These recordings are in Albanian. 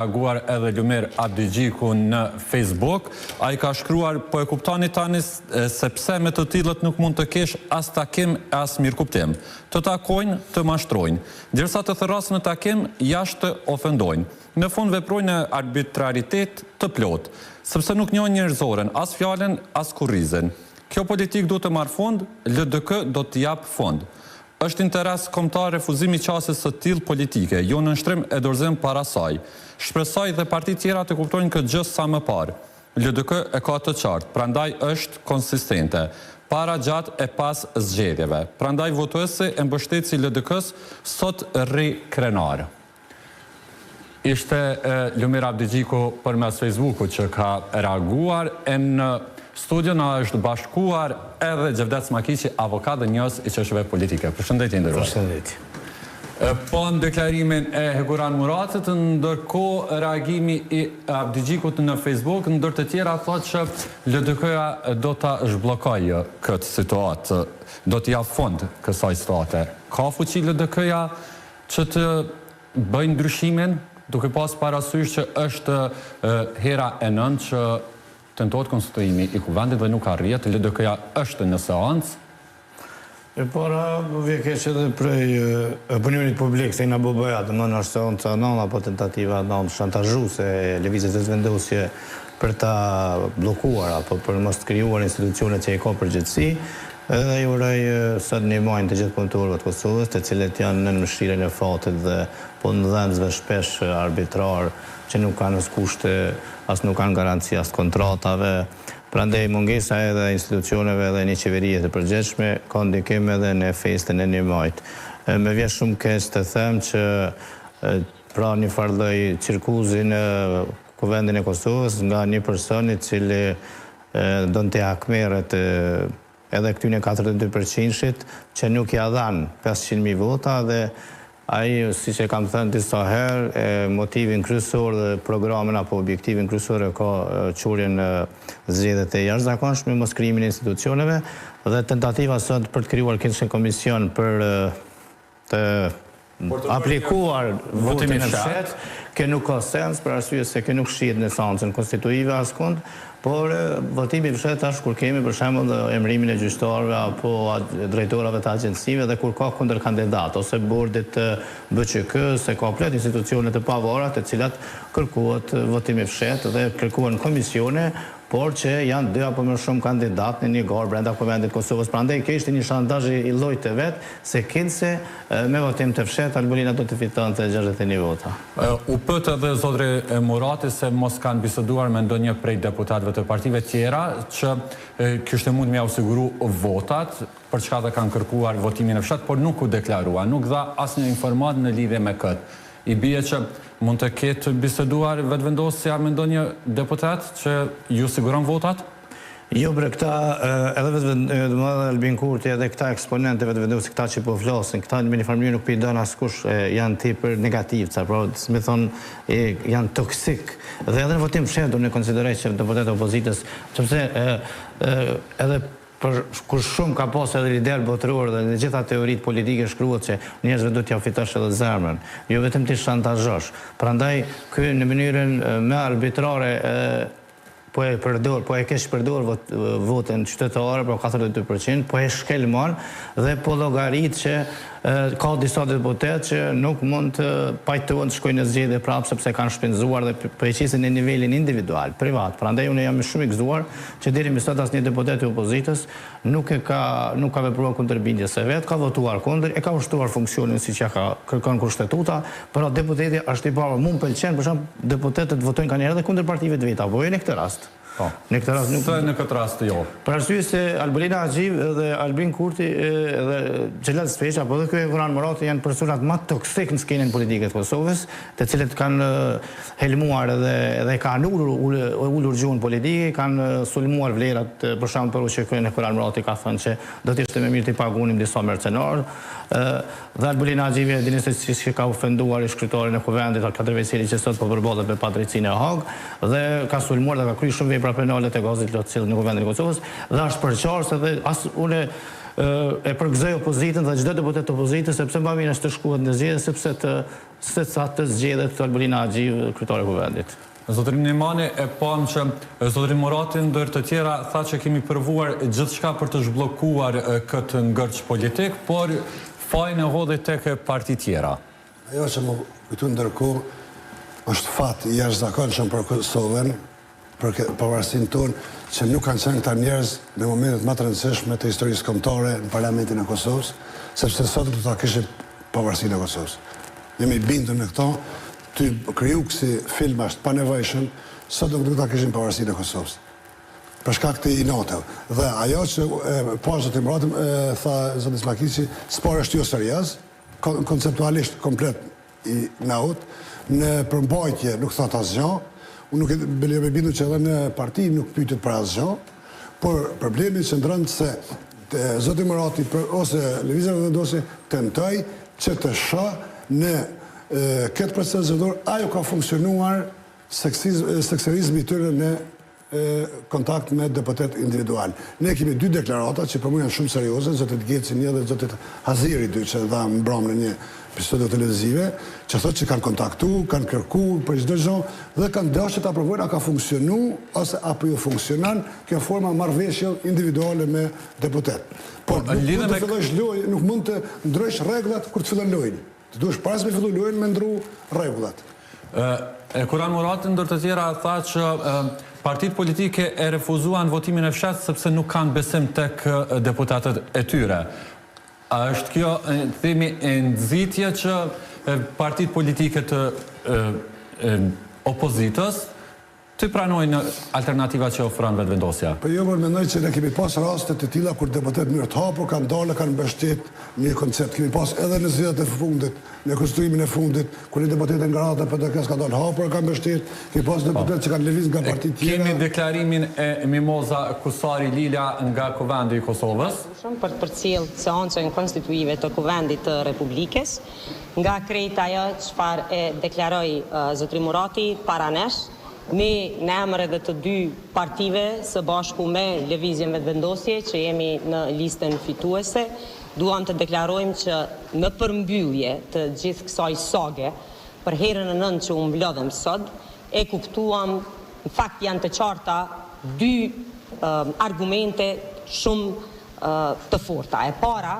reaguar edhe Lumer Abdigjiku në Facebook. A I ka shkruar, po e kuptani tani sepse me të tillët nuk mund të kesh as takim as mirëkuptim. Të takojnë, të mashtrojnë. Ndërsa të thërrasë në takim, jashtë të ofendojnë. Në fund veprojnë në arbitraritet të plot, sepse nuk njohin njerëzoren, as fjalen, as kurrizën. Kjo politik do të marrë fund, LDK do të jap fond. Është interes kombëtar refuzimi I qasjes së tillë politike, jo në nështrim e dorëzim para saj. Shpresoj dhe partitë tjera të kuptojnë këtë gjë sa më parë. LDK e ka të qartë, prandaj është konsistente, para gjatë e pas zgjedhjeve. Prandaj votuesi e mbështeti LDK-s sot rri krenar. Ishte Lumer Abdigjiku përmes Facebooku që ka reaguar në studio na është bashkuar edhe Gjevdet Smakiqi, avokat dhe njës I çështjeve politike. Përshëndetje nderuar. Përshëndetje. Po në deklarimin e Heguran Muratit, ndërkohë reagimi I Abdigjikut në Facebook, ndër të tjera thotë që LDK-ja do ta zhbllokojë këtë situatë, do të jap fond kësaj situate. Ka fuqi LDK-ja që të bëjnë ndryshimin, duke pas parasysh që është hera e nëntë që tentohet konstituimi I kuvendit dhe nuk arrihet, LDK-ja është në seancë. E para, vje keq edhe prej opinionit publik, se I nga bëja, të mënë është seanca nëna, apo tentativa nëna shantazhuese e lëvizjes së vendosje për ta bllokuar apo për mos krijuar institucione që I ka përgjegjësi. Edhe I uroj sot ndihmojnë të gjithë punëtorëve të Kosovës, të cilët janë në mëshirën e fatit dhe punëdhënësve shpesh arbitrar që nuk kanë as kushte, as nuk kanë garanci as kontratave. Prandaj mungesa edhe institucioneve dhe një qeverie të përgjithshme ka ndikim edhe në festën e 1 majit. Më vjen shumë keq të them që pra një farë lloj cirkuzi në kuvendin e Kosovës nga një person I cili donte akmerret edhe këtyne 42%-shit që nuk ja dhanë 500.000 vota dhe ai, siç e kam thënë disa herë, motivin kryesor dhe programin apo objektivin kryesor ka çurjen në zgjedhjet e jashtëzakonshme, mos krijimin e institucioneve dhe tentativa sot për të krijuar këtë komision për të aplikuar votimin e fshet, që nuk ka sens për arsye se që nuk shihet në esencën konstitutive askund, por votimi I fshet është kur kemi për shembull emërimin e gjyqtarëve apo drejtorave të agjencive dhe kur ka kundërkandidat ose bordit të BÇK-s, se ka plot institucione të pavarura të cilat kërkohet votimi I fshet dhe kërkohen komisione, por që janë 2 apo më shumë kandidat në një garë brenda kuvendit Kosovës. Prandaj kishte një shantazh I llojit të vet, se kinse me votim të fshet Albolina do të fitonte 61 vota. U pët edhe zotri Murati se mos kanë biseduar me ndonjë prej deputatëve të partive tjera që kishte mund me siguru votat, për çka dhe kanë kërkuar votimin e fshet, por nuk u deklarua, nuk dha asnjë informatë në lidhje me këtë. I bie që mund të ketë biseduar vetëvendosja me ndonjë deputat që ju siguron votat? Jo, për këta, edhe vetëvendosja Albin Kurti, edhe këta eksponente vetëvendosje, këta që po flasin, këta me një farë nuk pidon askush janë tipër negativ, pra, me thonë, janë toksik. Dhe edhe në votim fshet do në konsideroj që deputet e opozitës, sepse edhe kur shumë ka pas edhe lider botëror dhe në gjitha teoritë politike shkruhet që njerëzve do t'ja fitosh edhe zemrën, jo vetëm ti shantazhosh. Prandaj ky në mënyrën me arbitrare po e kesh përdor votën qytetare për 42%, po e shkelmon dhe po llogarit që ka disa deputet që nuk mund të pajtohen të shkojnë në zgjedhje prapë sepse kanë shpenzuar dhe përgjegjësin në nivelin individual, privat. Prandaj unë jam shumë I gëzuar që deri më sot asnjë deputet I opozitës nuk ka vepruar kundërbindje se vet, ka votuar kundër, e ka ushtruar funksionin siç ja ka kërkon kushtetuta, por deputeti është I parë, mua m'pëlqen për shemb deputetët votojnë kanë edhe kundër partive të veta, po jo në këtë rast. Në këtë rast jo. Për arsye se Albolina Agjiv dhe Albin Kurti dhe Xhelal Speqa apo edhe ky Heguran Murati janë personat më toksik në skenën politike të Kosovës, të cilët kanë helmuar dhe kanë ulur gjuhën politike, kanë sulmuar vlerat, për shembull për që ky Heguran Murati ka thënë që do të ishte më mirë të pagunim disa mercenarë. Dhe Albolina Agjivi dini se si ka ofenduar shkretarin e kuvendit Al-Kadri Veçeli që sot po përballet me padrejtinë e Hag dhe ka sulmuar dhe ka kryer shumë vepra penale të gazit të në kuvendin e Kosovës dhe është përqarës edhe as unë e përgëzoj opozitën dhe çdo deputet të opozitës sepse më mirë është të shkohet në zgjedhje sepse të se sa të zgjedhet Albulina Agjiu, kryetare e Kuvendit. Zotërin Imani, e pam që zotërin Murati ndër të tjera tha që kemi përvuar gjithçka për të zhbllokuar këtë ngërç politik, por fajin e hodhi tek parti tjera. Ajo që më kujtu ndërkohë është fat i jashtëzakonshëm për Kosovën, për pavarësinë tonë, që nuk kanë qenë këta njerëz në momentet më të rëndësishme të historisë kombëtare në Parlamentin e Kosovës, sepse sot do ta kishim pavarësinë e Kosovës. Jemi bindur në këto, ty kriju kësi film është pa nevojshëm, sot do ta kishim pavarësinë e Kosovës. Për shkak të inotave. Dhe ajo që po zotë Muratim tha zoti Smakici, sport është jo serioz, konceptualisht komplet i naut, në përmbajtje nuk thot asgjë. Unë nuk e bindur që edhe në parti nuk pyetët për asgjë, por problemi qëndron se zoti Murati ose Lëvizja Vendosje tentoi që të shoh në këtë proces zgjedhor ajo ka funksionuar sekserizmi i tyre në kontakt me deputet individual. Ne kemi dy deklarata që për mua janë shumë serioze, zotit Geci një dhe zotit Haziri dy, që dha mbram në një episode televizive, që thotë që kanë kontaktu, kanë kërku për çdo gjë dhe kanë dashur të aprovojnë a ka funksionu ose apo jo funksionon kjo forma marrëveshje individuale me deputet. Por nuk mund të ndrosh rregullat kur të fillon lojën. Të duhesh pas me fillu lojën me ndru rregullat. Kuran Murati ndër të tjera tha që partitë politike e refuzuan votimin e fshat sepse nuk kanë besim tek deputatët e tyre. A është kjo, themi, nxitje që partitë politike të opozitës të pranojnë alternativat që ofron vetëvendosja? Po jo, por mendoj që ne kemi pas raste të tilla kur deputet mirë të hapur kanë dalë, kanë mbështet një koncept. Kemi pas edhe në zgjedhjet e fundit, në konstituimin e fundit, kur një deputet nga rrata PDK ka dalë hapur, kanë mbështet. Kemi pas deputet që kanë lëviz nga partitë tjera. Kemi deklarimin e Mimoza Kusari Lila nga Kuvendi i Kosovës. Për të përcjell seancën konstituive të Kuvendit të Republikës, nga krejt ajo çfarë e deklaroi zotri Murati para nesh. Ne në emër edhe të dy partive së bashku me Lëvizjen Vetëvendosje që jemi në listën fituese, duam të deklarojmë që në përmbyllje të gjithë kësaj sage, për herën e nëntë që u mblodhem sot, e kuptuam, në fakt janë të qarta dy argumente shumë të forta. E para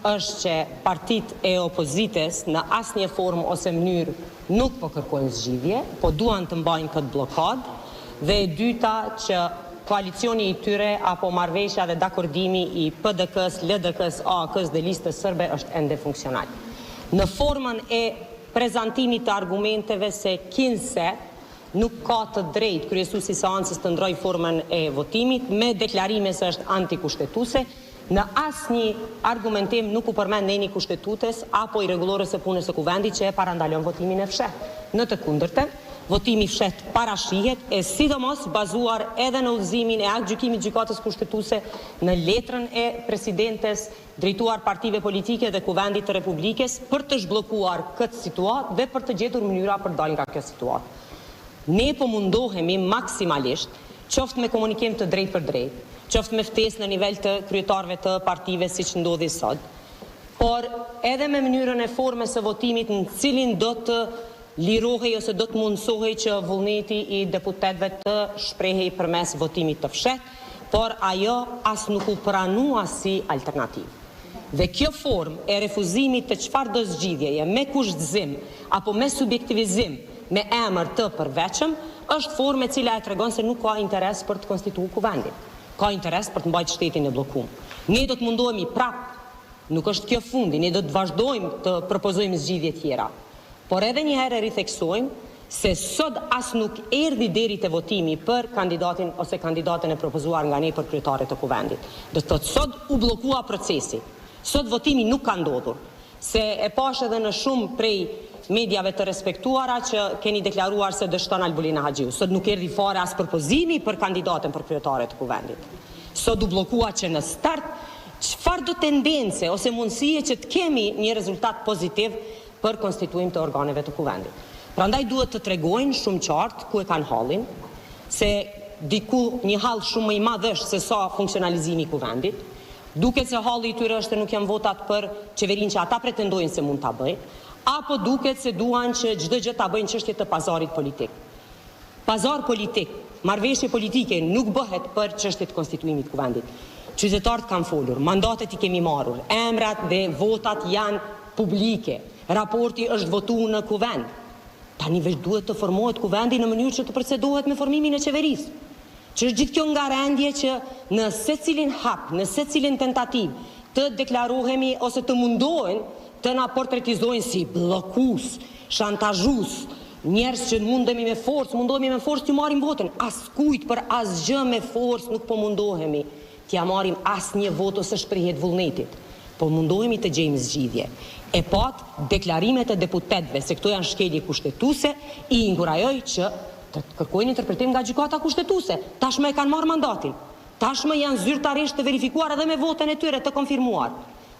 është që partitë e opozitës në asnjë formë ose mënyrë nuk po kërkojnë zgjidhje, po duan të mbajnë këtë blokad, dhe e dyta që koalicioni i tyre apo marrëveshja dhe dakordimi i PDK-s, LDK-s, AK-s dhe listës sërbe është ende funksional. Në formën e prezantimit të argumenteve se kinse nuk ka të drejtë kryesuesi i seancës të ndrojë formën e votimit me deklarime se është antikushtetuese, në asnjë argumentim nuk u përmend ndonjë kushtetutës apo i rregullorës së punës së Kuvendit që e parandalon votimin e fshehtë. Në të kundërtën, votimi i fshehtë parashihet e sidomos bazuar edhe në udhëzimin e aktgjykimit të gjykatës kushtetuese në letrën e presidentes drejtuar partive politike dhe Kuvendit të Republikës për të zhbllokuar këtë situatë dhe për të gjetur mënyra për dalë nga kjo situatë. Ne po mundohemi maksimalisht, qoftë me komunikim të drejtë për drejtë, qoftë me ftesë në nivel të kryetarëve të partive siç ndodhi sot, por edhe me mënyrën e formës së votimit në cilin do të lirohej ose do të mundsohej që vullneti i deputetëve të shprehej përmes votimit të fshehtë, por ajo as nuk u pranua si alternativë. Dhe kjo formë e refuzimit të çfarëdo zgjidhjeje me kushtëzim apo me subjektivizim me emër të përveçëm është formë e cila e tregon se nuk ka interes për të konstituuar Kuvendin. Ka interes për të mbajtur shtetin e bllokuar. Ne do të mundohemi prapë, nuk është kjo fundi, ne do të vazhdojmë të propozojmë zgjidhje tjera. Por edhe një herë ritheksojmë se sot as nuk erdhi deri te votimi për kandidatin ose kandidatën e propozuar nga ne për kryetare të Kuvendit. Do të thotë sot u bllokua procesi. Sot votimi nuk ka ndodhur, se e pash edhe në shumë prej mediave të respektuara që keni deklaruar se dështon Albulina Agjiu. Sot nuk erdhi fare as propozimi për kandidatën për kryetare të Kuvendit. Sot u bllokua që në start çfarëdo tendence ose mundësie që të kemi një rezultat pozitiv për konstituim të organeve të Kuvendit. Prandaj duhet të tregojnë shumë qartë ku e kanë hallin, se diku një hall shumë më i madh është se sa funksionalizimi i Kuvendit. Duket se halli i tyre është se nuk janë votat për qeverinë që ata pretendojnë se mund ta bëjnë. apo duket se duan që çdo gjë ta bëjnë çështje të pazarit politik. Pazar politik, marrëveshje politike nuk bëhet për çështje të konstituimit të kuvendit. Qytetarët kanë folur, mandatet i kemi marrur, emrat dhe votat janë publike, raporti është votuar në kuvend. Tani veç duhet të formohet kuvendi në mënyrë që të procedohet me formimin e qeverisë. Që është gjithë kjo nga rendje që në secilin hap, në secilin tentativ të deklarohemi ose të mundohen të na portretizojnë si bllokues, shantazhues, njerëz që mundohemi me forcë të marrim votën. Askujt për asgjë me forcë nuk po mundohemi t'ja marrim asnjë votë ose shprehje të vullnetit. Po mundohemi të gjejmë zgjidhje. E pat deklarimet e deputetëve se këto janë shkelje kushtetuese, i inkurajoj që të kërkojnë interpretim nga gjykata kushtetuese. Tashmë e kanë marrë mandatin. Tashmë janë zyrtarisht të verifikuar edhe me votën e tyre të konfirmuar.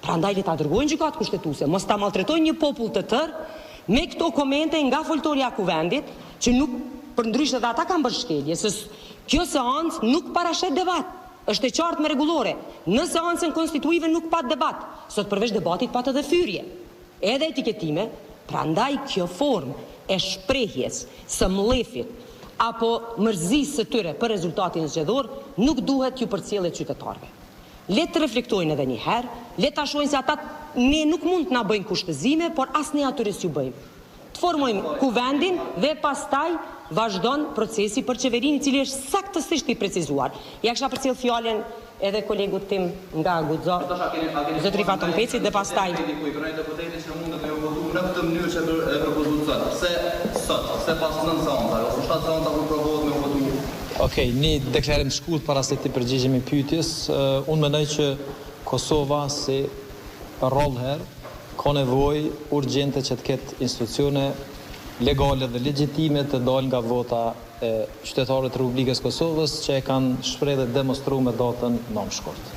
Prandaj le ta dërgojnë gjykatë kushtetuese, mos ta maltretojnë një popull të tërë me këto komente nga foltorja e kuvendit, që nuk përndryshe dhe ata kanë bërë shkelje, se kjo seancë nuk parashet debat. Është e qartë me rregullore. Në seancën konstituive nuk pat debat. Sot përveç debatit pat edhe fyrje. Edhe etiketime, prandaj kjo formë e shprehjes së mllefit apo mërzisë së tyre për rezultatin zgjedhor nuk duhet t'ju përcjellet qytetarëve. Le të reflektojnë edhe një herë, le ta shohin se ata ne nuk mund të na bëjnë kushtëzime, por as ne atyre s'ju bëjmë. Të formojmë kuvendin dhe pastaj vazhdon procesi për qeverinë, i cili është saktësisht i precizuar. Ja kisha përcjell fjalën edhe kolegut tim nga Guxo, zotri Faton Peci, dhe pastaj deputeti që mund të votojë në këtë mënyrë që e propozon sot. Pse sot? Pse pas 9 seanca ose 7 seanca kur provohet me votim? Okej, një deklarim shkurt para se të përgjigjemi pyetjes. Unë mendoj që Kosova si rrallë herë ka nevojë urgjente që të ketë institucione legale dhe legjitime të dalë nga vota e qytetarëve të Republikës Kosovës që e kanë shprehë dhe demonstruar me datën 9 shkurt.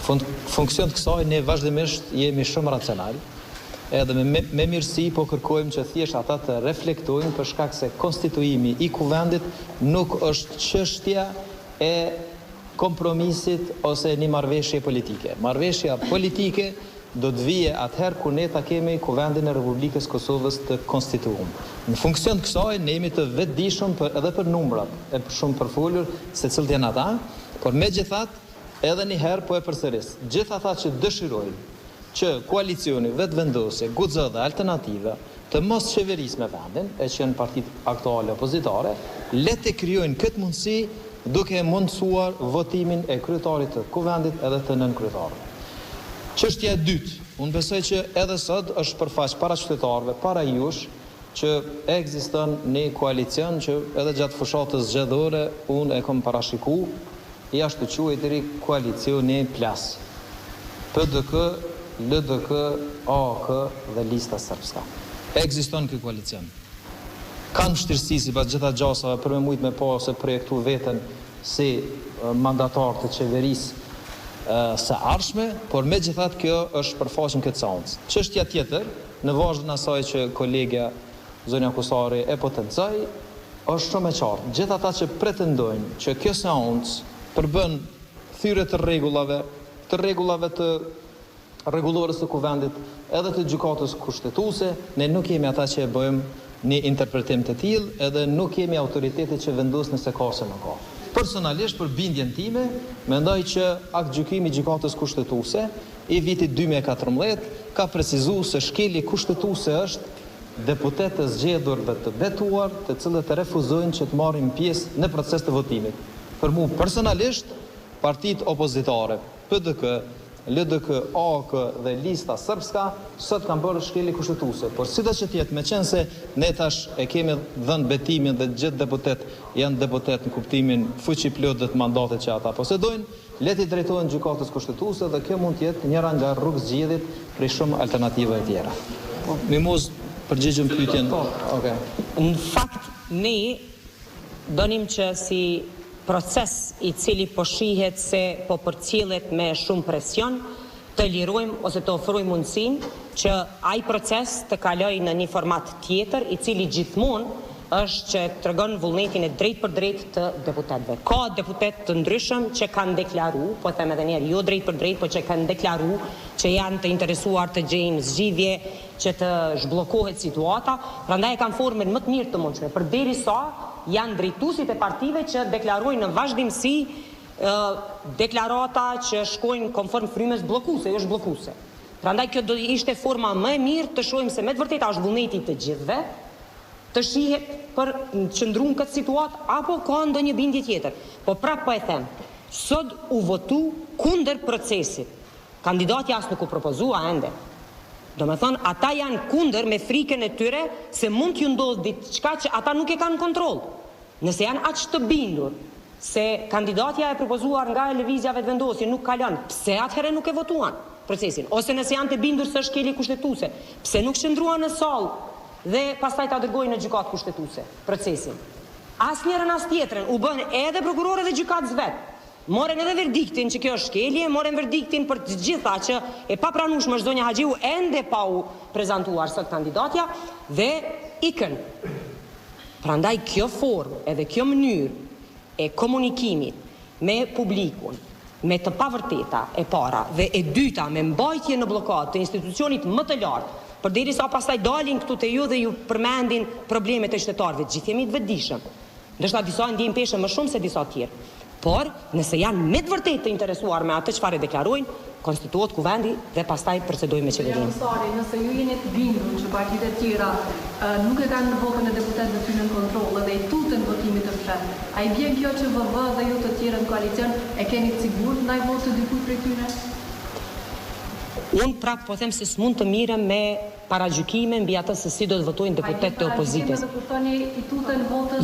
Funksion të kësaj ne vazhdimisht jemi shumë racional, edhe me mirësi po kërkojmë që thjesht ata të reflektojnë për shkak se konstituimi i kuvendit nuk është çështja e kompromisit ose një marrëveshje politike. Marrëveshja politike do të vije atëherë kur ne ta kemi kuvendin e Republikës Kosovës të konstituuar. Në funksion të kësaj ne jemi të vetëdijshëm edhe për numrat, e shumë përfolur se cilët janë ata, por megjithatë edhe një herë po e përsëris. Gjithë ata që dëshirojnë që koalicioni vetëvendosje, Guxo dhe Alternativa të mos qeverisë me vendin, e që janë partitë aktuale opozitare, le të krijojnë këtë mundësi duke mundësuar votimin e kryetarit të kuvendit edhe të nënkryetarit. Çështja e dytë, unë besoj që edhe sot është përfaq para qytetarëve, para jush, që ekziston një koalicion që edhe gjatë fushatës zgjedhore unë e kam parashikuar, jashtë të quajtëri koalicioni Plas. PDK, LDK, AK dhe Lista Srpska. Ekziston ky koalicion. Kanë vështirësi sipas gjitha gjasave për me mujt me pa ose projektu veten si mandatar të qeverisë së ardhshme, por megjithatë kjo është përfaqën këtë seancë. Çështja tjetër, në vazhdim asaj që kolegja Zonja Kusari e potencoi, është shumë e qartë. Gjithë ata që pretendojnë që kjo seancë përbën thyrje të rregullave të rregullores të kuvendit, edhe të gjykatës kushtetuese, ne nuk jemi ata që e bëjmë një interpretim të tillë, edhe nuk jemi autoritetet që vendos nëse ka ose nuk ka. Personalisht për bindjen time, mendoj që akt gjykimi i gjykatës kushtetuese i vitit 2014 ka precizuar se shkelje kushtetuese është deputet të zgjedhur dhe të betuar, të cilët e refuzojnë që të marrin pjesë në proces të votimit. Për mua personalisht, partitë opozitare, PDK, LDK, AK dhe Lista Srpska sot kanë bërë shkelje kushtetuese, por sido që tjetë, me qenë se ne tash e kemi dhënë betimin dhe gjithë deputet janë deputet në kuptimin fuqi plot dhe të mandatet që ata posedojnë, le t'i drejtohen gjykatës kushtetuese dhe kjo mund të jetë njëra nga rrugë zgjedhjet për shumë alternativa e tjera. Mimoz përgjigjëm pyetjen. Okay. Në fakt ne donim që si proces i cili po shihet se po përcjellet me shumë presion, të lirojmë ose të ofrojmë mundësinë që ai proces të kalojë në një format tjetër, i cili gjithmonë është që tregon vullnetin e drejt për drejt të deputetëve. Ka deputet të ndryshëm që kanë deklaru, po them edhe njerë, jo drejt për drejt, po që kanë deklaru që janë të interesuar të gjejnë zgjidhje që të zhbllokohet situata, prandaj e kanë formën më të mirë të mundshme, përderisa janë drejtuesit e partive që deklarojnë në vazhdimsi deklarata që shkojnë konform frymës bllokuese, jo zhbllokuese. Prandaj kjo do ishte forma më e mirë të shohim se me të vërtetë është vullneti të gjithëve, të shihet për qëndruar këtë situatë apo ka ndonjë bindje tjetër. Po prapë po e them, sot u votu kundër procesit. Kandidati as nuk u propozua ende. Do me thonë, ata janë kundër me frikën e tyre se mund t'ju ndodhë diçka që ata nuk e kanë kontroll. Nëse janë aq të bindur se kandidatja e propozuar nga lëvizjave të vendosje nuk kalon, pse atëherë nuk e votuan procesin? Ose nëse janë të bindur se është keli kushtetuese, pse nuk qëndruan në sallë dhe pastaj ta dërgojnë në gjykatë kushtetuese procesin? Asnjërin as tjetrën u bën edhe prokurorë dhe gjykatës vet. Morën edhe verdiktin që kjo është shkelje, morën verdiktin për të gjitha që e papranueshme është zonja Haxhiu ende pa u prezantuar sot kandidatja dhe ikën. Prandaj kjo formë edhe kjo mënyrë e komunikimit me publikun, me të pavërteta e para dhe e dyta me mbajtje në blokadë të institucionit më të lartë, përderisa pastaj dalin këtu te ju dhe ju përmendin problemet e qytetarëve, gjithë jemi të vetëdijshëm. Ndoshta disa ndjejnë peshë më shumë se disa tjerë. Por, nëse janë me të vërtetë të interesuar me atë çfarë deklarojnë, konstituohet kuvendi dhe pastaj procedojmë me qeverinë. Nëse ju jeni të bindur që partitë e tjera nuk e kanë votën e deputetëve ty në kontroll dhe i tutën votimit të fshehtë, a i vjen kjo që VV dhe ju të tjerë në koalicion e keni të sigurt ndaj votë të dikujt prej tyre? Unë prapë po them se s'mund të mirem me paragjykime mbi atë se si do të votojnë deputetët e opozitës.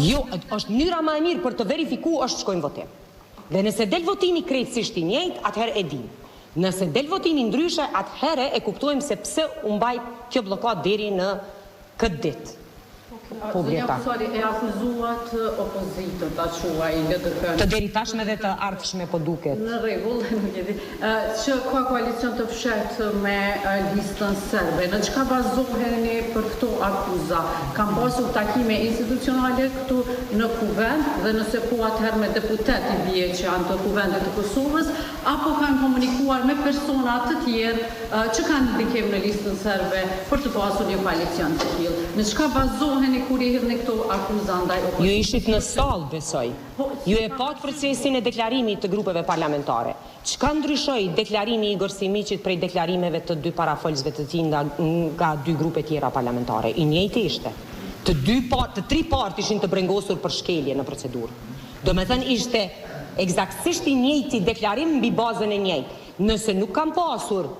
Jo, është mënyra më e mirë për të verifikuar është shkojnë votim. Dhe nëse del votimi krejtësisht i njëjtë, atëherë e dim. Nëse del votimi ndryshe, atëherë e kuptojmë se pse u mbajt kjo blokadë deri në këtë ditë. Zonja Kusari e akuzuat opozitën, ta quaj LDK. Të deri tashme dhe të ardhshme po duket. Në rregull, nuk e di. Që ka koalicion të fshehtë me listën serbe. Në çka bazoheni për këto akuza? Kam pasur takime institucionale këtu në kuvend dhe nëse po atëherë me deputet i bie që janë të kuvendit të Kosovës, apo kanë komunikuar me persona të tjerë që kanë ndikim në listën serbe për të pasur një koalicion të tillë. Në çka bazoheni kur i hidhni këto akuza ndaj opozitës? Ju ishit në sallë, besoj. Ju e pat procesin e deklarimit të grupeve parlamentare. Çka ndryshoi deklarimi i Igor Simiqit prej deklarimeve të dy parafolësve të tij nga dy grupe tjera parlamentare? I njëjti ishte. Të tri partë ishin të brengosur për shkelje në procedurë. Do me thënë ishte eksaktësisht i njëjti deklarim mbi bazën e njëjtë. Nëse nuk kam pasur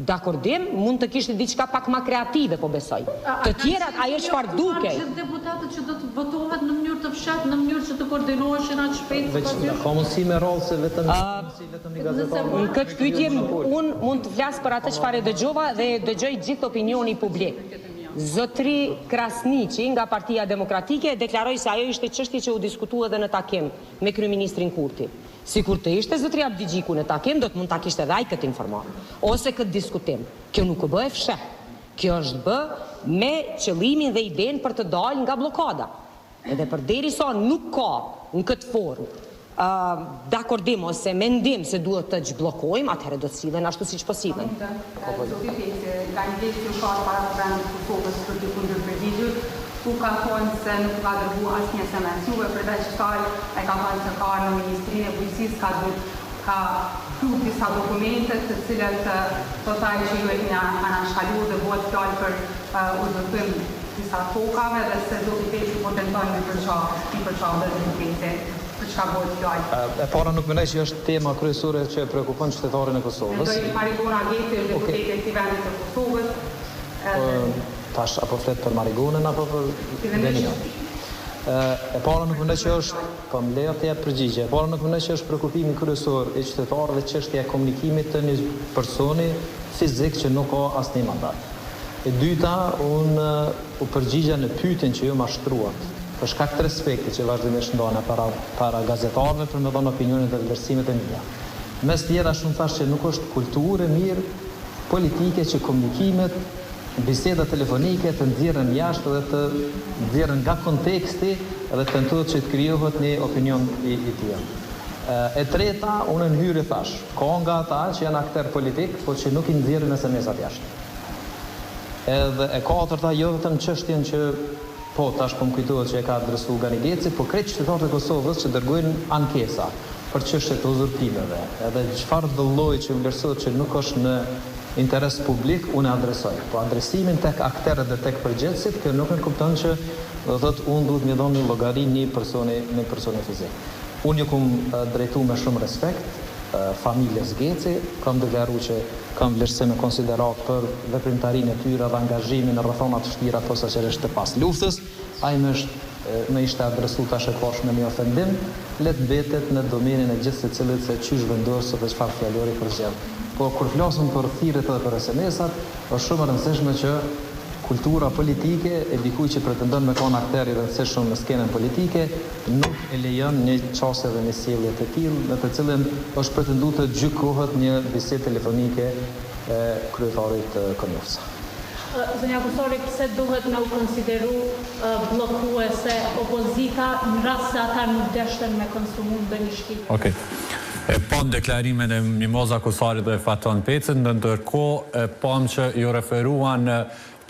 d'akordim, mund të kishte diçka pak më kreative, po besoj. Të tjerat ajo çfarë dukej. Gjithë deputatët që do të votohet në mënyrë të fshehtë, në mënyrë që të koordinoheshin aq shpejt sipas jush. Ka mundësi me rrollë se vetëm një gazetar. Në këtë pyetje unë mund të flas për atë çfarë dëgjova dhe dëgjoj gjithë opinioni publik. Zotri Krasniqi nga Partia Demokratike deklaroi se ajo ishte çështje që u diskutua edhe në takim me kryeministrin Kurti. Sikur të ishte zotri Abdigjiku në takim, do të mund ta kishte edhe ai këtë informacion ose këtë diskutim. Kjo nuk u bë e fshehtë. Kjo është bë me qëllimin dhe idenë për të dalë nga blokada. Edhe përderisa nuk ka në këtë formë d'akordim ose mendim se duhet të zhbllokojmë, atëherë do të sillen ashtu siç po sillen. Zoti Peci, ka një vit që ka para kuvendit të Kosovës për të kundërpërgjigjur, ku ka thonë se nuk ka dërguar asnjë SMS. Juve përveç kësaj e ka thënë se ka në Ministrinë e Bujqësisë ka plot disa dokumente të cilat thotaj që ju e keni anashkaluar dhe bëhet fjalë për udhëtim disa tokave dhe se zoti Peci po tenton të përçojë dhe E para nuk mendoj që është tema kryesore që preokupon qytetarin e Kosovës. Mendoj Marigona Geti është deputete e vendit të Kosovës. Tash apo flet për Marigonën apo për Denion. E para nuk mendoj që është, po më lejo të jap përgjigje. E para nuk mendoj që është preokupimi kryesor i qytetarëve çështja e komunikimit të një personi fizik që nuk ka asnjë mandat. E dyta, unë u përgjigja në pyetjen që ju mashtruat. Për shkak të respektit që vazhdimisht ndonë para gazetarëve për me dhënë opinionin dhe vlerësimet e mia. Mes tjera shumë thash që nuk është kulturë e mirë politike që komunikimet biseda telefonike të nxjerrën jashtë dhe të nxjerrën nga konteksti dhe tentohet që të krijohet një opinion i tillë. E treta, unë në hyrje thash, ka nga ata që janë akter politik, po që nuk i nxjerrin SMS-at jashtë. Edhe e katërta, jo vetëm çështjen që po tash po më kujtohet që e ka adresu Ganigeci, po krejt qytetarët e Kosovës që dërgojnë ankesa për çështjet e uzurpimeve. Edhe çfarë do lloji që vlerësohet që nuk është në interes publik, unë adresoj. Po adresimin tek akterët dhe tek përgjegjësit, kjo nuk e kupton që do thotë unë duhet më dhoni llogari një personi fizik. Unë ju kum drejtu me shumë respekt familjes Geci, kam deklaruar që kam vlerësim e konsiderat për veprimtarinë e tyre dhe angazhimin në rrethona të vështira posaçërisht të pas luftës. Ai më ishte adresuar tash e pash në një ofendim, le të mbetet në domenin e gjithë secilit se çysh vendos dhe çfarë fjalori përzgjedh. Po kur flasim për thirrjet edhe për SMS-at, është shumë e rëndësishme që kultura politike e dikuj që pretendon me kon akteri dhe rëndësishëm në skenën politike nuk e lejon një çështje dhe një sjellje të tillë në të cilën është pretenduar të gjykohet një bisedë telefonike e kryetarit Konjofca. Zonja Kusori, pse duhet me u konsideru bllokuese opozita në rast se ata nuk deshten me konsumu ndonjë shtyp? Okej. Pam deklarimin e Mimoza Kusarit dhe Faton Pecit, ndërkohë pam që ju referuan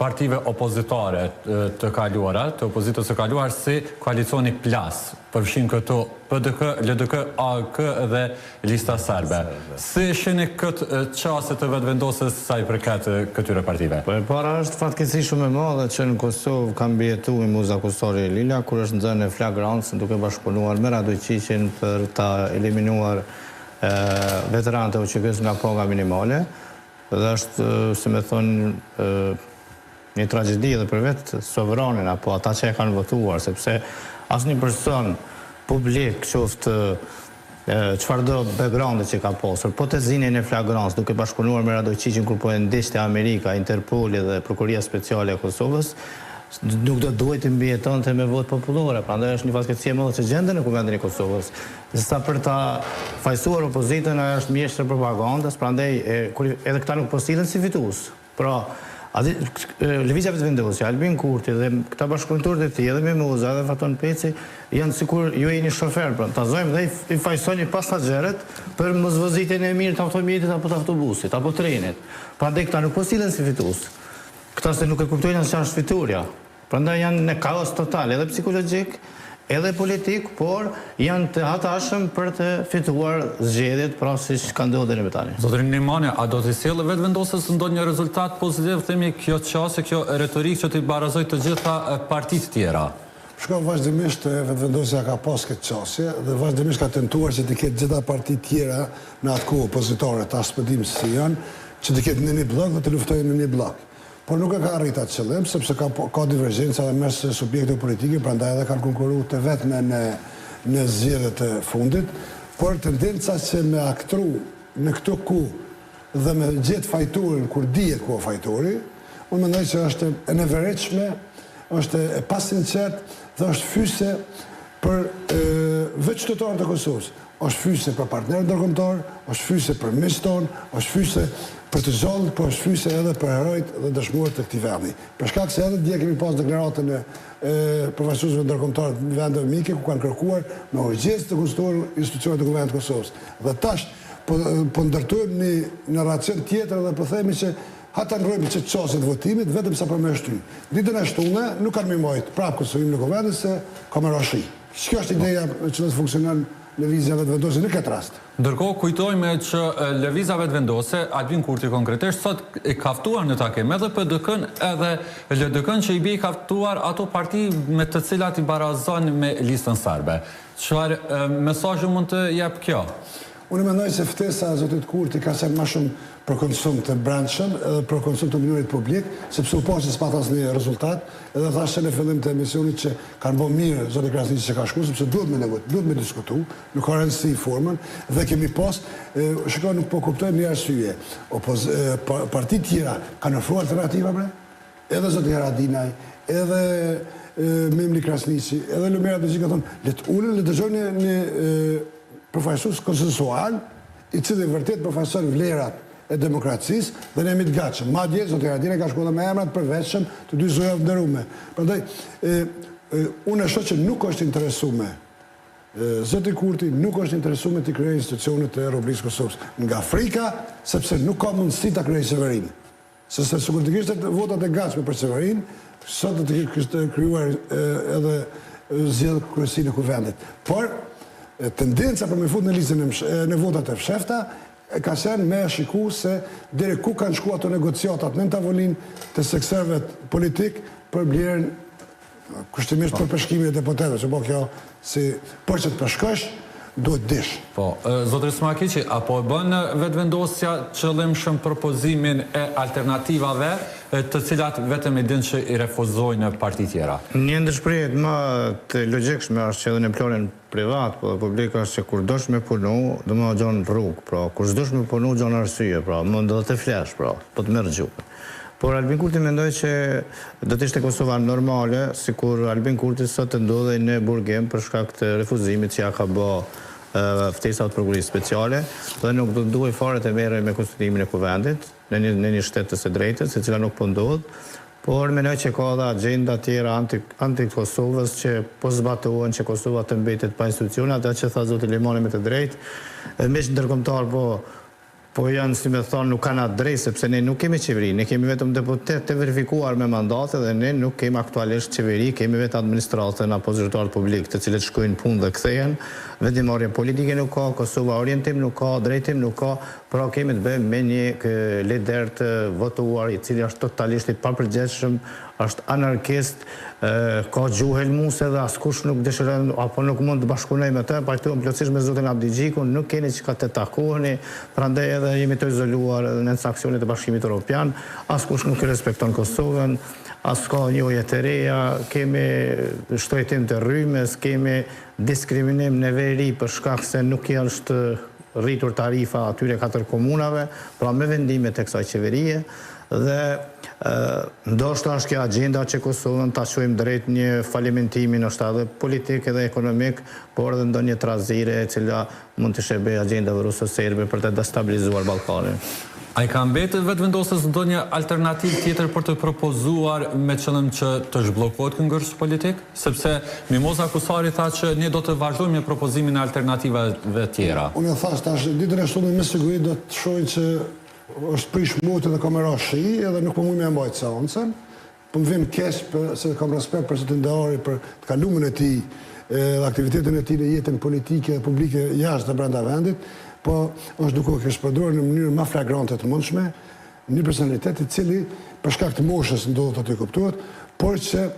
partive opozitare të kaluara, të opozitës së kaluar si koalicioni Plas, përfshin këto PDK, LDK, AK dhe Lista Serbe. Si shihni këtë çështje të vetëvendosjes sa i përket këtyre partive? Po e para është fatkeqësi shumë e madhe që në Kosovë ka mbijetuar Mimoza Kusari Lila kur është nxënë në flagrancë duke bashkëpunuar me Radojqiqin për ta eliminuar veteranët e UÇK-s nga paga minimale. Dhe është, si me thonë, një tragjedi edhe për vetë sovranin apo ata që e kanë votuar, sepse asnjë person publik qoftë çfarëdo background që ka pasur, po të zinin e flagrancë duke bashkëpunuar me Radojqiqin kur po e ndiqte Amerika, Interpoli dhe Prokuria Speciale e Kosovës, nuk do duhet të mbijetonte me votë popullore. Prandaj është një fatkeqësi e madhe që gjenden në Kuvendin e Kosovës. Sa për ta fajsuar opozitën ajo është mjeshtër propagandës, prandaj edhe këta nuk po sillen si fitues. Pra, lëvizja vetëvendosja, Albin Kurti dhe këta bashkëpunëtorët e tij, edhe Mimoza dhe Faton Peci, janë sikur ju jeni shofer, pra ta zojmë dhe i fajsoni pasagerët për mosvozitjen e mirë të automjetit apo të autobusit apo trenit. Prandaj këta nuk po sillen si fitues. Këta se nuk e kuptojnë se ç'është fituria. Prandaj janë në kaos total, edhe psikologjik, edhe politik, por janë të hatashëm për të fituar zgjedhjet, pra siç ka ndodhur në tani. Zotrin Nimani, a do të sjellë vetëvendosjes ndonjë rezultat pozitiv, themi kjo çështje, kjo retorikë që të barazoj të gjitha partitë tjera? Shko, vazhdimisht vetëvendosja ka pas këtë çështje dhe vazhdimisht ka tentuar që të ketë gjitha partitë tjera në atë kohë opozitore, tash s'po dim se janë, që të ketë në një blok dhe të luftojnë në një blok. Por nuk e ka arritur atë qëllim, sepse ka divergjenca dhe mes subjekteve politike, prandaj edhe kanë konkuruar të vetme në zgjedhjet e fundit, por tendenca që me aktru në këtë kohë dhe me gjetë fajtorin kur dihet ku fajtori, unë mendoj që është e nevoshme, është e pasinqert dhe është fyse për vetë qytetarët e Kosovës. Është fyse për partnerët ndërkombëtar, është fyse për miqtë tonë, është fyse për të gjallët, po është fyse edhe për herojt dhe dëshmorët të këtij vendi. Për shkak se edhe dje kemi pas deklaratën e përfaqësuesve ndërkombëtar të vendeve mike ku kanë kërkuar me urgjencë të konsultuar institucionet e Kuvendit të Kosovës. Dhe tash po ndërtojmë një narracion tjetër dhe po themi që ata ndrojmë që çështjet e votimit vetëm sa për me shty. Ditën e shtunë nuk kanë më mojt prapë konsultim në Kuvend se ka më rashi. Kjo është ideja që do të funksionon lëvizja vetëvendosje në këtë rast. Ndërkohë kujtojmë që lëvizja vetëvendosje, Albin Kurti konkretisht sot e ka ftuar në takim edhe PDK-n edhe LDK-n që i bie kaftuar ato parti me të cilat i barazon me listën serbe. Çfarë mesazhi mund të jap kjo? Unë mendoj se ftesa e zotit Kurti ka qenë më shumë për konsum të brendshëm edhe për konsum të opinionit publik, sepse u pa që s'pat asnjë rezultat, edhe thashë në fillim të emisionit që kanë bërë mirë zoti Krasniqi që ka shkuar, sepse duhet me diskutu, nuk ka rëndësi formën dhe kemi pas, shikoj nuk po kuptojmë një arsye. Partitë tjera kanë ofruar alternativa bre? Edhe zoti Haradinaj, edhe Memli Krasniqi, edhe Lumera Dëgji ka thonë, le të ulën, le të dëgjojnë një përfaqësues konsensual, i cili vërtet përfaqëson vlerat e demokracisë dhe ne jemi të gatshëm. Madje zoti Haradinaj ka shkuar me emrat përveçshëm të dy zotëve të nderuar. Prandaj unë shoh që nuk është interesuar. Zoti Kurti nuk është interesuar të krijojë institucionet e Republikës Kosovës nga Afrika, sepse nuk ka mundësi ta krijojë Severin. Sepse sikur të kishte votat e gatshme për Severin, sot do të kishte krijuar edhe zgjedhje kryesinë e kuvendit. Por tendenca për me fut në listën në votat e fshehta ka qenë me shiku se deri ku kanë shkuar ato negociatat në tavolinë të sektorëve politik për blerjen kushtimisht për përshkimin e deputetëve, që po kjo si për që të përshkosh, duhet dish. Po, zotëri Smakiqi, apo e bën vetëvendosja qëllimshëm propozimin e alternativave të cilat vetëm e din që i refuzojnë parti tjera? Një ndërshprehje më të logjikshme është që edhe në planin privat, po publika është që kur dosh me punu, do më gjon rrugë, pra kur s'dosh me punu gjon arsye, pra më do të flesh, pra, po të merr gjuhën. Por Albin Kurti mendoj që do të ishte Kosova normale, sikur Albin Kurti sot të ndodhej në burgim për shkak të refuzimit që ja ka bë ftesa të prokurisë speciale, dhe nuk do duhej fare të merrej me konstituimin e kuvendit në një shtet të së drejtës, e cila nuk po ndodh, por mendoj që ka edhe agjenda tjera anti-Kosovës që po zbatohen që Kosova të mbetet pa institucione, atë që tha zoti Limani me të drejtë, miq ndërkombëtar po janë, si me thonë, nuk kanë atë drejtë, sepse ne nuk kemi qeveri, ne kemi vetëm deputet të verifikuar me mandate dhe ne nuk kemi aktualisht qeveri, kemi vetë administratën apo zyrtarët publik, të cilët shkojnë punë dhe kthehen, vendimarrje politike nuk ka, Kosova orientim nuk ka, drejtim nuk ka, pra kemi të bëjmë me një lider të votuar, i cili është totalisht i papërgjegjshëm, është anarkist, ka gjuhë helmuese dhe askush nuk dëshiron apo nuk mund të bashkunoj me të, pajtohem plotësisht me zotin Abdi Gjikun, nuk keni çka të takoheni, prandaj edhe jemi të izoluar në sanksionet e Bashkimit Evropian, askush nuk respekton Kosovën, as ka një ujë të reja, kemi shtrejtim të rrymes, kemi diskriminim në veri për shkak se nuk është rritur tarifa atyre 4 komunave, pra me vendimet e kësaj qeverie, dhe ndoshta është kjo agenda që Kosovën ta çojmë drejt një falimentimi ndoshta edhe politik edhe ekonomik, por edhe ndonjë trazire e cila mund të shërbej agendave ruso-serbe për të destabilizuar Ballkanin. A i ka mbetë vetëvendosës ndonjë alternativë tjetër për të propozuar me qëllim që të zhbllokohet këngërës politik? Sepse Mimoza Kusari tha që ne do të vazhdojmë me propozimin e alternativave tjera. Unë e thash tash ditën e shtunë me siguri do të shohin që është prish mutë dhe kamera shi edhe nuk po mujmë e mbajtë seancën. Po më vjen keq se kam respekt për zotin Deori, për të kalumin e tij dhe aktivitetin e tij në jetën politike dhe publike jashtë dhe brenda vendit, po është duke u shpërndarur në mënyrë më flagrante të mundshme një personalitet i cili për shkak të moshës ndodhet aty kuptohet, por që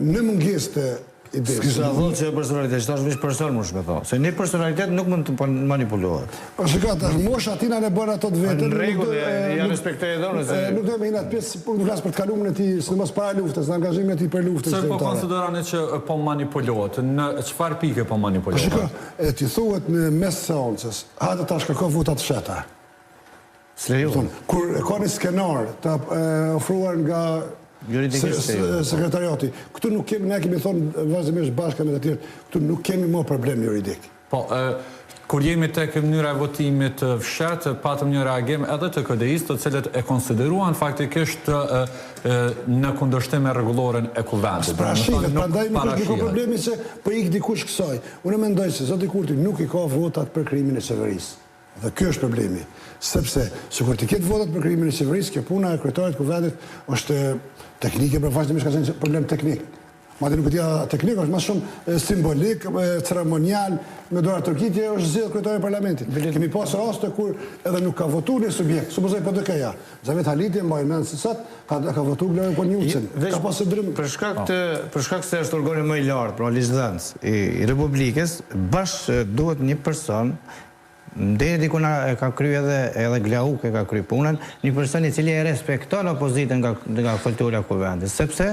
në mungesë të ideja. S'kisha thonë që personalitet, që është veç person më shme thonë. Se një personalitet nuk mund të manipulohet. Po shika, mosha atina në bërë ato të vetën. Në rregull, ja respektoj edhe unë se nuk do me hinat pjesë, nuk flas për të kalumin e tij, sidomos para luftës, në angazhimin e tij për luftën qytetare. Se po konsideroni që po manipulohet, në çfarë pike po manipulohet? Po shika, ti thuhet në mes seancës, hajde tash kërko vota të fshehta. Kur ka një skenar të ofruar nga sekretariati. Këtu nuk kemi, ne kemi thonë vazhdimisht bashkë me të tjerë, këtu nuk kemi më problem juridik. Po, kur jemi tek mënyra e votimit fsheht, patëm një reagim edhe të KDI-s, të cilët e konsideruan faktikisht në kundërshtim me rregulloren e kuvendit. Parashihet, prandaj nuk është problemi se po ik dikush kësaj. Unë mendoj se zoti Kurti nuk i ka votat për krimin e qeverisë. Dhe kjo është problemi, sepse sikur të ketë votat për krimin e qeverisë, kjo puna e kryetarit kuvendit është teknike, për vazhdimisht ka qenë problem teknik. Madje nuk dia teknik, është më shumë simbolik, ceremonial, me dorë turqitje është zgjedhur kryetari i parlamentit. Kemi pasur raste kur edhe nuk ka votuar një subjekt, supozoj PDK-ja. Zavet Haliti mbaj mend se sot ka votuar Glori Ponjucin. Ka pasur drim për shkak se është organi më i lartë, pra ligjdhënës i Republikës, duhet një person. Deri diku e ka kryer edhe Glauk e ka kryer punën, një person i cili e respekton opozitën nga kultura e kuvendit, sepse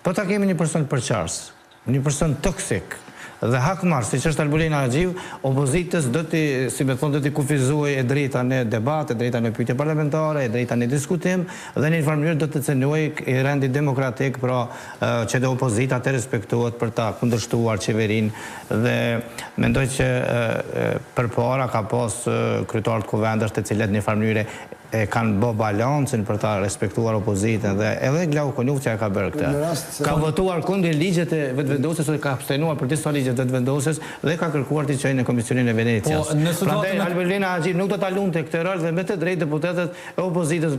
po ta kemi një person përqars, një person toksik, Dhe hakmarrësh, siç është Albulina Agjiu, opozitës do t'i kufizuaj e drejta në debat, e drejta në pyetje parlamentare, e drejta në diskutim, dhe në një farë mënyrë do të cënuaj i rendi demokratik, pra që dhe opozita të respektuat për ta kundërshtuar qeverinë, dhe mendoj që përpara ka pas kryetarë të kuvendësh të cilët në një farë mënyrë kanë bë balancin për ta respektuar opozitën, dhe edhe Glau Konjufçja ka bërë këtë. Ka votuar kundër ligjet e vetëvendosjes, ose ka abstenuar për disa ligje vetëvendosjes dhe ka kërkuar t'i çojë në Komisionin e Venecias. Prandaj Albulina Agjiu nuk do ta lumte këtë rol, dhe me të drejtë deputetët e opozitës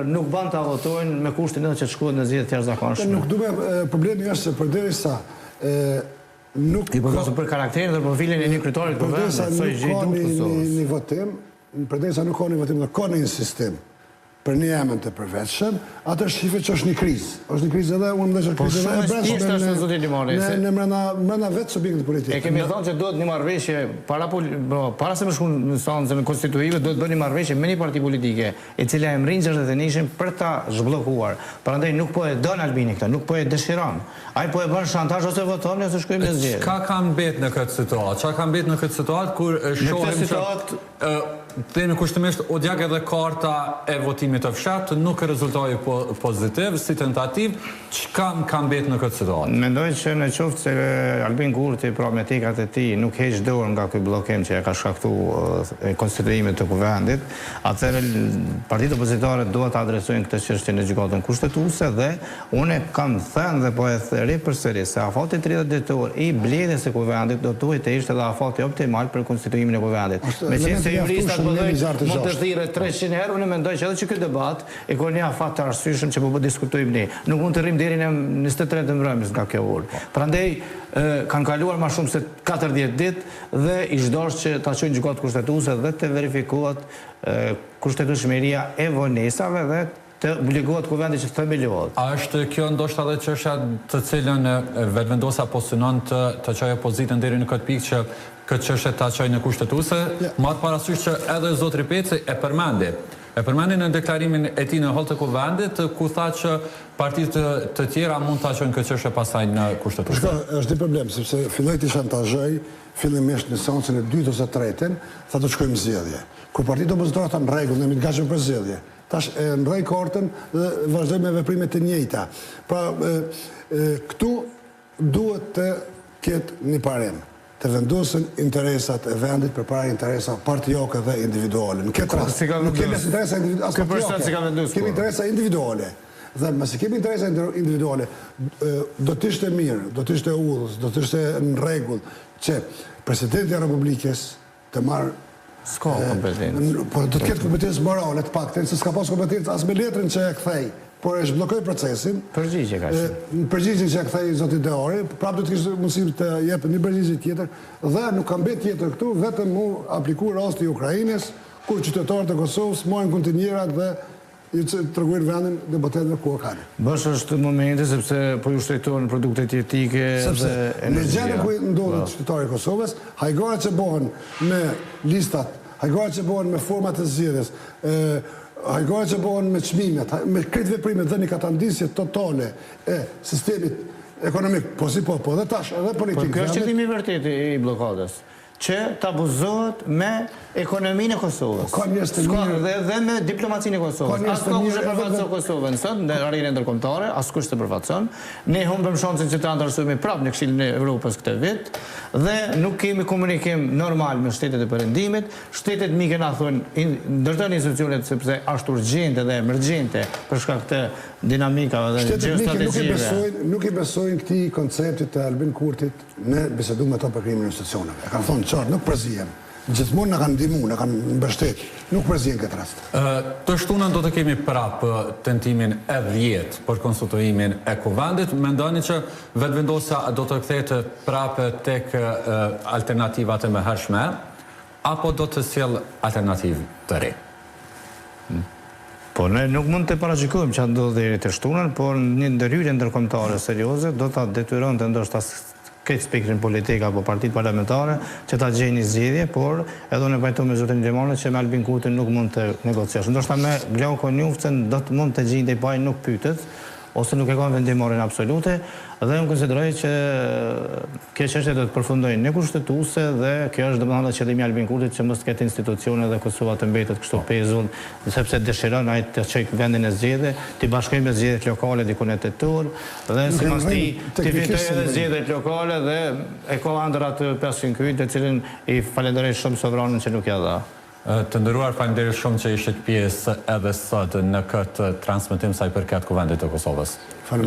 nuk ban ta votojnë me kushtin edhe që të shkohet në zgjedhje të jashtëzakonshme. Nuk duhet, problemi është se përderisa nuk për karakterin dhe profilin e një kryetarit të vendit, një votim, përderisa nuk ka një votim dhe ka një sistem për një emën të përveçshëm, atë shifet që është një krizë. Është një krizë edhe, unë më dhe që krizë edhe e brendshme në mrena vetë subjektit politik. E kemi thonë që do të një marrëveshje, para se më shku në sancën konstituive, do të bërë një marrëveshje me një parti politike, e cila e mrinë Gjashtë për ta zhbllokuar. Prandaj nuk po e don Albini këtë, nuk po e dëshiron. Ai po e bën shantazh ose voton ose shkojmë në zgjedhje. Çka ka mbet në këtë situatë? Çka ka mbet në këtë situatë kur shohim që themi kushtimisht u djag edhe karta e votimit të fshatë, nuk rezultoi pozitiv, si tentativ, çka ka mbet në këtë situatë? Mendoj që në qoftë se Albin Kurti, pra me tekat e tij, nuk heq dorë nga ky bllokim që e ka shkaktuar konstituimit të kuvendit, atëherë partitë opozitare duhet të adresojnë këtë çështje në gjykatën kushtetuese, dhe unë kam thënë dhe po e thëri përsëri se afati 30 ditor i mbledhjes së kuvendit do duhet të ishte edhe afati optimal për konstituimin e kuvendit. Meqense juristat mund të thirret 300 herë, unë mendoj që edhe që ky debat e ka një afat të arsyeshëm që po diskutojmë ne. Nuk mund të rrim deri në 23 të mbrëmjes nga kjo orë. Prandaj kanë kaluar më shumë se 40 ditë dhe i çdosh që ta çojnë gjykatë kushtetuese dhe të verifikohet kushtetueshmëria e vonesave dhe të obligohet kuvendi që të themelohet. A është kjo ndoshta edhe çështja të cilën vetëvendosa po synon të çojë opozitën deri në këtë pikë që këtë çështje ta çojë në kushtetuese, marr parasysh që edhe zotri Peci e përmendi në deklarimin e tij në hall të kuvendit, ku tha që partitë të tjera mund ta çojnë këtë çështje pasaj në kushtetuese. Është një problem, sepse filloi të shantazhoj fillimisht në seancën e 2 ose 3, tha të shkojmë zgjedhje. Kur partitë opozitore thanë rregull, ne të gatshëm për zgjedhje. Tash e ndroi kartën dhe vazhdoi me veprimet e njëjta. Pra, këtu duhet të ketë një parim, të vendosen interesat e vendit përpara interesa partijake dhe individuale. Në këtë rast, nuk kemi interesa partijake, kemi interesa individuale. Dhe nëse kemi interesa individuale, do të ishte mirë, do të ishte udhës, do të ishte në rregull që presidenti i Republikës të marrë s'ka kompetencë. Po do të ketë kompetencë morale të paktën, se s'ka pas kompetencë as me letrën që e kthej, por e zhbllokoi procesin. Përgjigje ka qenë. Përgjigje që e kthej zoti Deori, prapë do të kishte mundësi të jepë një përgjigje tjetër, dhe nuk ka mbet tjetër këtu, vetëm mu apliku rasti i Ukrainës, kur qytetarët e Kosovës morën kontinjerat dhe i tregojnë vendin debatetëve ku kanë. Bësh është momenti sepse po ju shtrejtojnë produkte dietetike dhe energjia. Në gjendën ku ndodhet qytetarët e Kosovës, hajgarat që bëhen me listat, hajgarat që bëhen me format të zgjedhjes, hajgarat që bëhen me çmimet, me këtë veprimet dhe një katandisje totale e sistemit ekonomik, po dhe tash edhe politik. Po kjo është qëllimi i vërtetë i bllokadës, që të abuzohet me ekonominë e Kosovës. Dhe me diplomacinë e Kosovës. Asë ka kush e përfatëson Kosovën sot në arenën ndërkombëtare, asë kush të përfatëson. Ne humbëm shansin që të antarësojmë prapë në Këshillin e Evropës këtë vit, dhe nuk kemi komunikim normal me shtetet e perëndimit. Shtetet mike na thonë ndërtojnë institucionet sepse është urgjente dhe emergjente për shkak të dinamikave dhe gjeostrategjive. Nuk i besojnë këtij konceptit të Albin Kurtit në bisedu me to për krimin e institucioneve. E kanë thonë qartë, nuk përzihen. Gjithmonë na kanë ndihmu, na kanë mbështet, nuk përzihen këtë rast. Të shtunën do të kemi prapë tentimin e 10 për konstituimin e kuvendit. Mendoni që vetëvendosja do të kthehet prapë tek alternativat e mëhershme, apo do të sjell alternativë të re? Po ne nuk mund të parashikojmë që do deri të shtunën, por një ndërhyrje ndërkombëtare serioze do ta detyronte ndoshta këtë spektrin politik apo partitë parlamentare që ta gjejnë një zgjidhje, por edhe unë pajtoj me zotin Gjermani që me Albin Kurtin nuk mund të negociosh. Ndoshta me Glau Konjufçën do të mund të gjejnë pa nuk pyetet, ose nuk e kanë vendimorin absolute, dhe unë konsideroj që kjo çështje do të përfundojë në kushtetuese dhe kjo është domethënë qëllimi i Albin Kurtit që mos ketë institucione dhe Kosova të mbetet kështu pezull, sepse dëshiron ai të çojë vendin e zgjedhje, të bashkojë me zgjedhjet lokale diku në tetor dhe sipas ti të fitojë edhe zgjedhjet lokale dhe e ka ëndër atë 500 kyt, të cilin i falenderoj shumë sovranën që nuk ja dha. Të nderuar, faleminderit shumë që ishit pjesë edhe sot në këtë transmetim sa i përket Kuvendit të Kosovës.